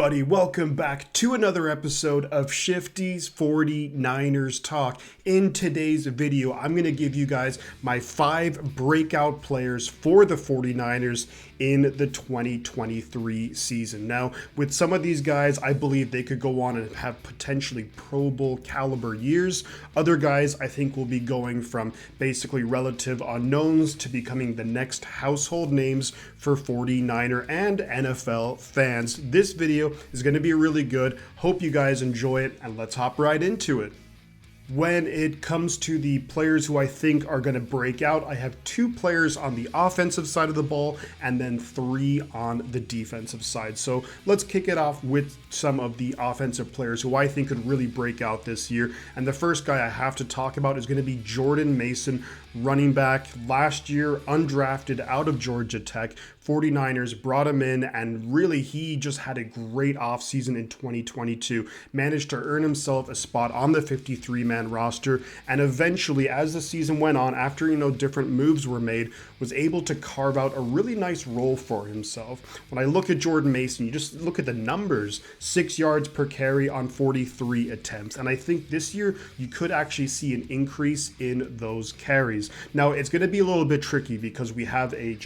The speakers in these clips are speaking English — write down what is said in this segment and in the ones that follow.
everybody, welcome back to another episode of Shifty's 49ers Talk. In today's video, I'm going to give you guys my 5 breakout players for the 49ers in the 2023 season. Now, with some of these guys, I believe they could go on and have potentially Pro Bowl caliber years. Other guys, I think, will be going from basically relative unknowns to becoming the next household names for 49er and NFL fans. This video is going to be really good. Hope you guys enjoy it, and let's hop right into it. When it comes to the players who I think are going to break out, I have 2 players on the offensive side of the ball and then 3 on the defensive side. So let's kick it off with some of the offensive players who I think could really break out this year. And the first guy I have to talk about is going to be Jordan Mason, running back. Last year, undrafted out of Georgia Tech. 49ers brought him in, and really he just had a great offseason in 2022. Managed to earn himself a spot on the 53-man roster, and eventually, as the season went on, after different moves were made, was able to carve out a really nice role for himself. When I look at Jordan Mason, you just look at the numbers: 6 yards per carry on 43 attempts, and I think this year you could actually see an increase in those carries. Now, it's going to be a little bit tricky because we have a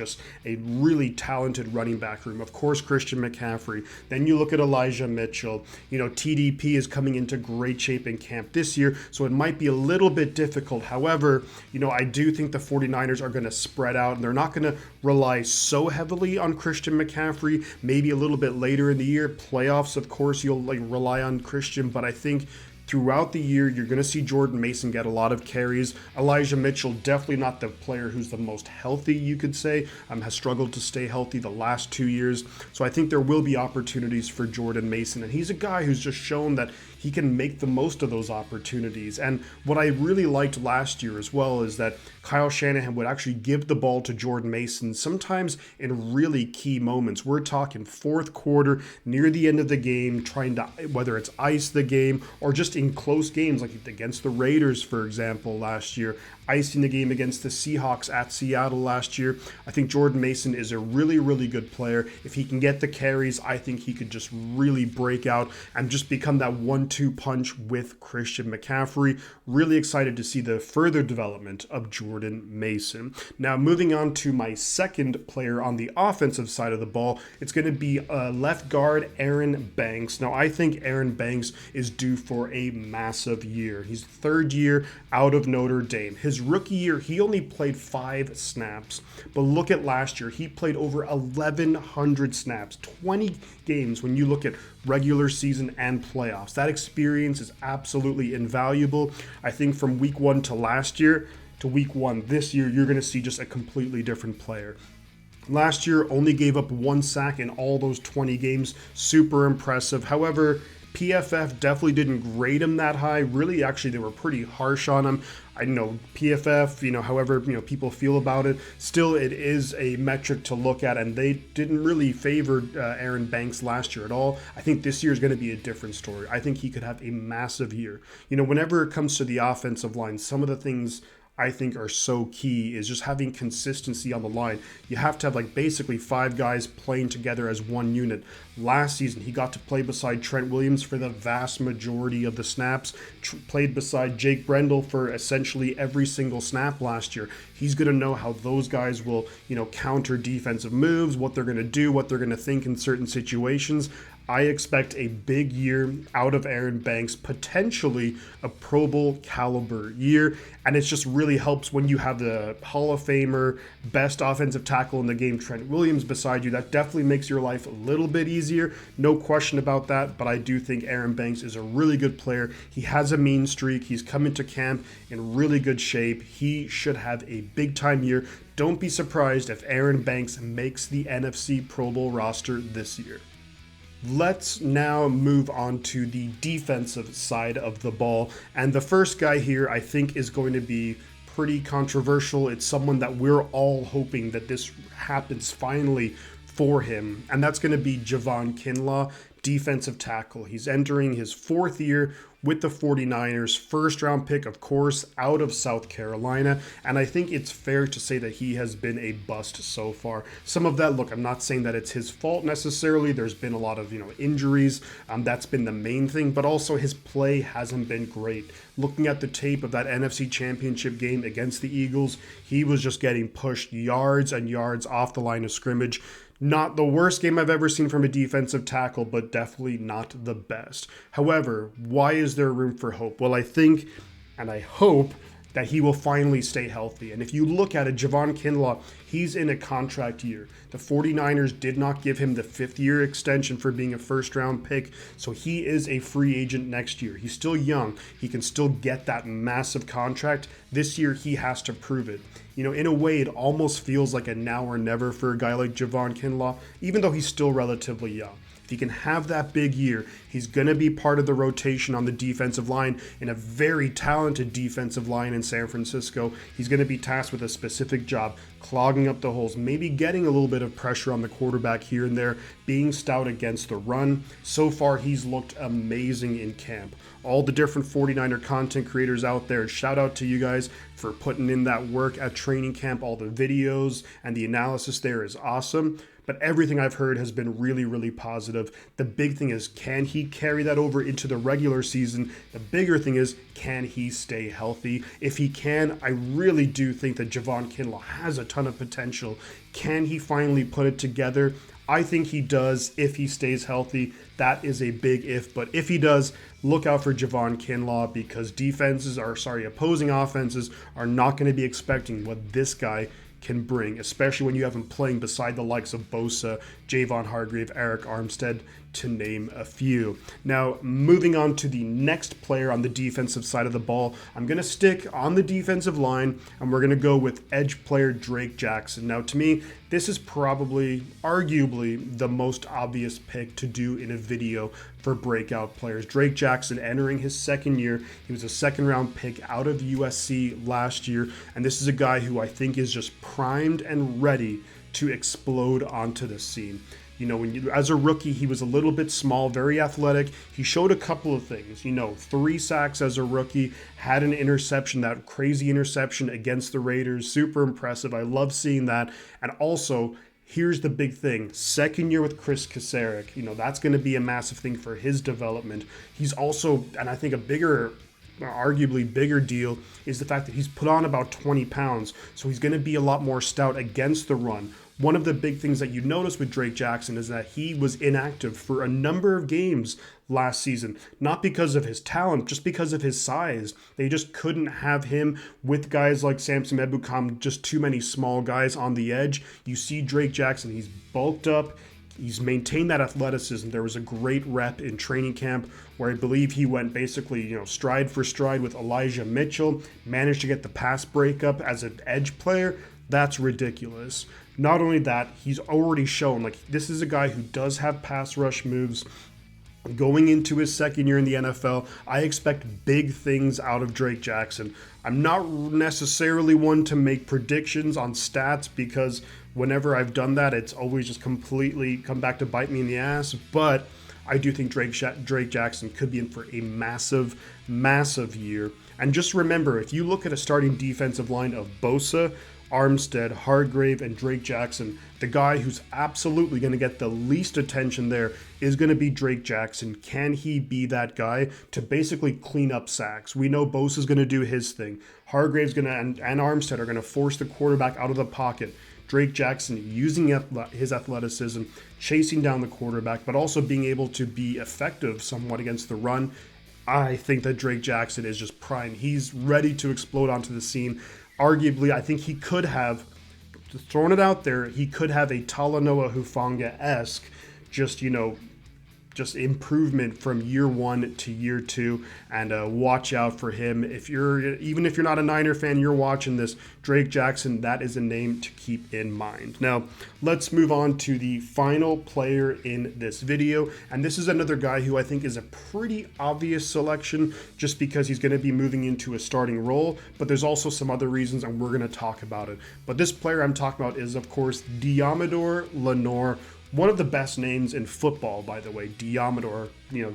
really talented running back room. Of course, Christian McCaffrey. Then you look at Elijah Mitchell. TDP is coming into great shape in camp this year, so it might be a little bit difficult. However, I do think the 49ers are going to spread out, and they're not going to rely so heavily on Christian McCaffrey. Maybe a little bit later in the year, playoffs, of course, you'll rely on Christian, but I think throughout the year, you're going to see Jordan Mason get a lot of carries. Elijah Mitchell, definitely not the player who's the most healthy, you could say, has struggled to stay healthy the last 2 years. So I think there will be opportunities for Jordan Mason, and he's a guy who's just shown that he can make the most of those opportunities. And what I really liked last year as well is that Kyle Shanahan would actually give the ball to Jordan Mason sometimes in really key moments. We're talking fourth quarter, near the end of the game, trying to, whether it's ice the game or just in close games like against the Raiders, for example, last year, icing the game against the Seahawks at Seattle last year. I think Jordan Mason is a really, really good player. If he can get the carries, I think he could just really break out and just become that 1-2 punch with Christian McCaffrey. Really excited to see the further development of Jordan Mason. Now, moving on to my second player on the offensive side of the ball, it's going to be left guard Aaron Banks. Now, I think Aaron Banks is due for a massive year. He's third year out of Notre Dame. His rookie year, he only played 5 snaps. But look at last year. He played over 1,100 snaps, 20 games when you look at regular season and playoffs. That experience is absolutely invaluable. I think from week 1 to last year to week 1 this year, you're going to see just a completely different player. Last year, only gave up 1 sack in all those 20 games. Super impressive. However, PFF definitely didn't grade him that high. Really, actually, they were pretty harsh on him. I know PFF, however, people feel about it. Still, it is a metric to look at, and they didn't really favor Aaron Banks last year at all. I think this year is going to be a different story. I think he could have a massive year. Whenever it comes to the offensive line, some of the things I think are so key is just having consistency on the line. You have to have basically 5 guys playing together as one unit. Last season, he got to play beside Trent Williams for the vast majority of the snaps, played beside Jake Brendel for essentially every single snap last year. He's going to know how those guys will, counter defensive moves, what they're going to do, what they're going to think in certain situations. I expect a big year out of Aaron Banks, potentially a Pro Bowl caliber year. And it just really helps when you have the Hall of Famer, best offensive tackle in the game, Trent Williams, beside you. That definitely makes your life a little bit easier. No question about that. But I do think Aaron Banks is a really good player. He has a mean streak. He's come into camp in really good shape. He should have a big time year. Don't be surprised if Aaron Banks makes the NFC Pro Bowl roster this year. Let's now move on to the defensive side of the ball. And the first guy here I think is going to be pretty controversial. It's someone that we're all hoping that this happens finally for him. And that's going to be Javon Kinlaw. defensive tackle. He's entering his 4th year with the 49ers, first round pick, of course, out of South Carolina. And I think it's fair to say that he has been a bust so far. Some of that, look, I'm not saying that it's his fault necessarily. There's been a lot of, injuries. That's been the main thing, but also his play hasn't been great. Looking at the tape of that NFC Championship game against the Eagles, he was just getting pushed yards and yards off the line of scrimmage. Not the worst game I've ever seen from a defensive tackle, but definitely not the best. However, why is there room for hope? Well, I think and I hope that he will finally stay healthy. And if you look at it, Javon Kinlaw, he's in a contract year. The 49ers did not give him the 5th-year extension for being a first-round pick, so he is a free agent next year. He's still young. He can still get that massive contract. This year, he has to prove it. In a way, it almost feels like a now or never for a guy like Javon Kinlaw, even though he's still relatively young. If he can have that big year, he's going to be part of the rotation on the defensive line in a very talented defensive line in San Francisco. He's going to be tasked with a specific job, clogging up the holes, maybe getting a little bit of pressure on the quarterback here and there, being stout against the run. So far, he's looked amazing in camp. All the different 49er content creators out there, shout out to you guys for putting in that work at training camp. All the videos and the analysis there is awesome. But everything I've heard has been really, really positive. The big thing is, can he carry that over into the regular season? The bigger thing is, can he stay healthy? If he can, I really do think that Javon Kinlaw has a ton of potential. Can he finally put it together? I think he does if he stays healthy. That is a big if, but if he does, look out for Javon Kinlaw, because opposing offenses are not going to be expecting what this guy can bring, especially when you have him playing beside the likes of Bosa, Javon Hargrave, Eric Armstead, to name a few. Now, moving on to the next player on the defensive side of the ball, I'm going to stick on the defensive line, and we're going to go with edge player Drake Jackson. Now, to me, this is probably, arguably, the most obvious pick to do in a video for breakout players. Drake Jackson entering his 2nd year. He was a 2nd-round pick out of USC last year, and this is a guy who I think is just primed and ready to explode onto the scene. As a rookie, he was a little bit small, very athletic. He showed a couple of things. 3 sacks as a rookie, had an interception, that crazy interception against the Raiders. Super impressive. I love seeing that. And also, here's the big thing. 2nd year with Chris Kasarik. That's going to be a massive thing for his development. He's also, and I think arguably bigger deal is the fact that he's put on about 20 pounds. So he's going to be a lot more stout against the run. One of the big things that you notice with Drake Jackson is that he was inactive for a number of games last season, not because of his talent, just because of his size. They just couldn't have him with guys like Samson Ebukam, just too many small guys on the edge. You see Drake Jackson, he's bulked up. He's maintained that athleticism. There was a great rep in training camp where I believe he went basically, stride for stride with Elijah Mitchell, managed to get the pass breakup as an edge player. That's ridiculous. Not only that, he's already shown, this is a guy who does have pass rush moves. Going into his 2nd year in the NFL, I expect big things out of Drake Jackson. I'm not necessarily one to make predictions on stats, because whenever I've done that, it's always just completely come back to bite me in the ass. But I do think Drake Jackson could be in for a massive, massive year. And just remember, if you look at a starting defensive line of Bosa, Armstead, Hargrave, and Drake Jackson, the guy who's absolutely going to get the least attention there is going to be Drake Jackson. Can he be that guy to basically clean up sacks? We know Bosa's going to do his thing. Hargrave's going to, and Armstead are going to force the quarterback out of the pocket. Drake Jackson using his athleticism, chasing down the quarterback, but also being able to be effective somewhat against the run. I think that Drake Jackson is just prime. He's ready to explode onto the scene. Arguably, I think he could have, throwing it out there, he could have a Talanoa Hufanga-esque, just improvement from year 1 to year 2, and watch out for him. Even if you're not a Niner fan, you're watching this, Drake Jackson, that is a name to keep in mind. Now, let's move on to the final player in this video, and this is another guy who I think is a pretty obvious selection just because he's going to be moving into a starting role, but there's also some other reasons, and we're going to talk about it. But this player I'm talking about is, of course, Deommodore Lenoir one of the best names in football, by the way. Diamador,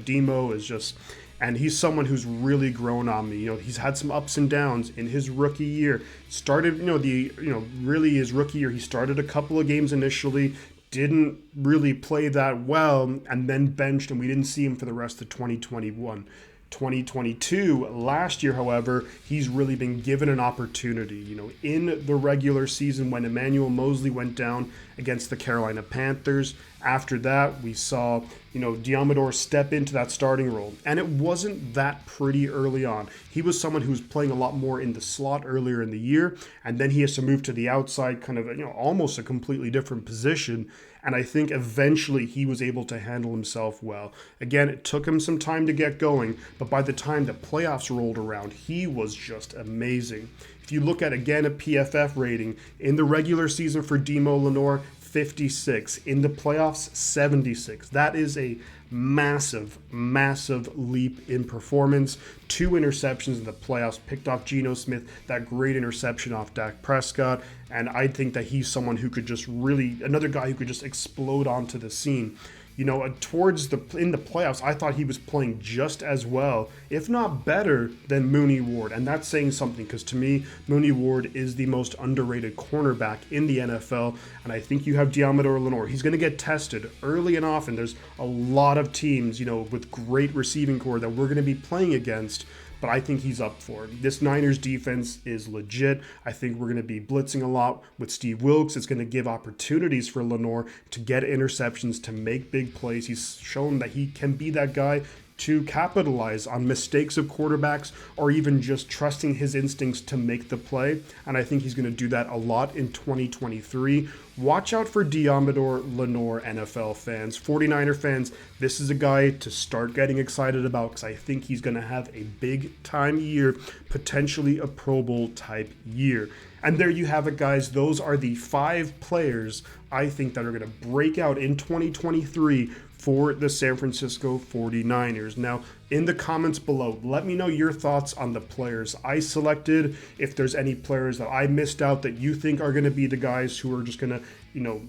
Demo is just, and he's someone who's really grown on me. He's had some ups and downs in his rookie year. Started, really his rookie year, he started a couple of games initially, didn't really play that well, and then benched, and we didn't see him for the rest of 2021. 2022, last year, however, he's really been given an opportunity. In the regular season when Emmanuel Mosley went down against the Carolina Panthers, after that, we saw, Diamador step into that starting role. And it wasn't that pretty early on. He was someone who was playing a lot more in the slot earlier in the year, and then he has to move to the outside, kind of, almost a completely different position. And I think eventually he was able to handle himself well. Again, it took him some time to get going, but by the time the playoffs rolled around, he was just amazing. If you look at, again, a PFF rating, in the regular season for Demo Lenoir, 56. In the playoffs, 76. That is a massive, massive leap in performance. 2 interceptions in the playoffs, picked off Geno Smith, that great interception off Dak Prescott. And I think that he's someone who could just really, another guy who could just explode onto the scene. In the playoffs, I thought he was playing just as well, if not better, than Mooney Ward. And that's saying something, because to me, Mooney Ward is the most underrated cornerback in the NFL. And I think you have Diamador Lenoir. He's going to get tested early and often. There's a lot of teams, with great receiving core that we're going to be playing against. But I think he's up for it. This Niners defense is legit. I think we're going to be blitzing a lot with Steve Wilks. It's going to give opportunities for Lenoir to get interceptions, to make big plays. He's shown that he can be that guy to capitalize on mistakes of quarterbacks, or even just trusting his instincts to make the play. And I think he's going to do that a lot in 2023. Watch out for Diamador Lenoir, NFL fans. 49er fans, this is a guy to start getting excited about, because I think he's going to have a big time year, potentially a Pro Bowl type year. And there you have it, guys. Those are the 5 players I think that are going to break out in 2023 for the San Francisco 49ers. Now, in the comments below, let me know your thoughts on the players I selected. If there's any players that I missed out that you think are going to be the guys who are just going to,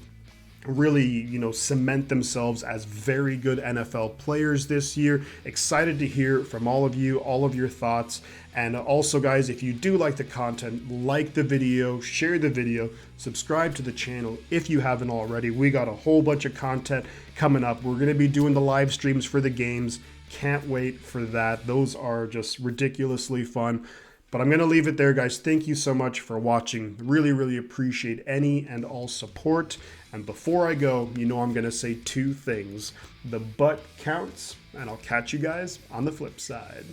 really, cement themselves as very good NFL players this year. Excited to hear from all of you, all of your thoughts. And also, guys, if you do like the content, like the video, share the video, subscribe to the channel if you haven't already. We got a whole bunch of content coming up. We're going to be doing the live streams for the games. Can't wait for that. Those are just ridiculously fun. But I'm going to leave it there, guys. Thank you so much for watching. Really, really appreciate any and all support. And before I go, I'm going to say 2 things. The butt counts, and I'll catch you guys on the flip side.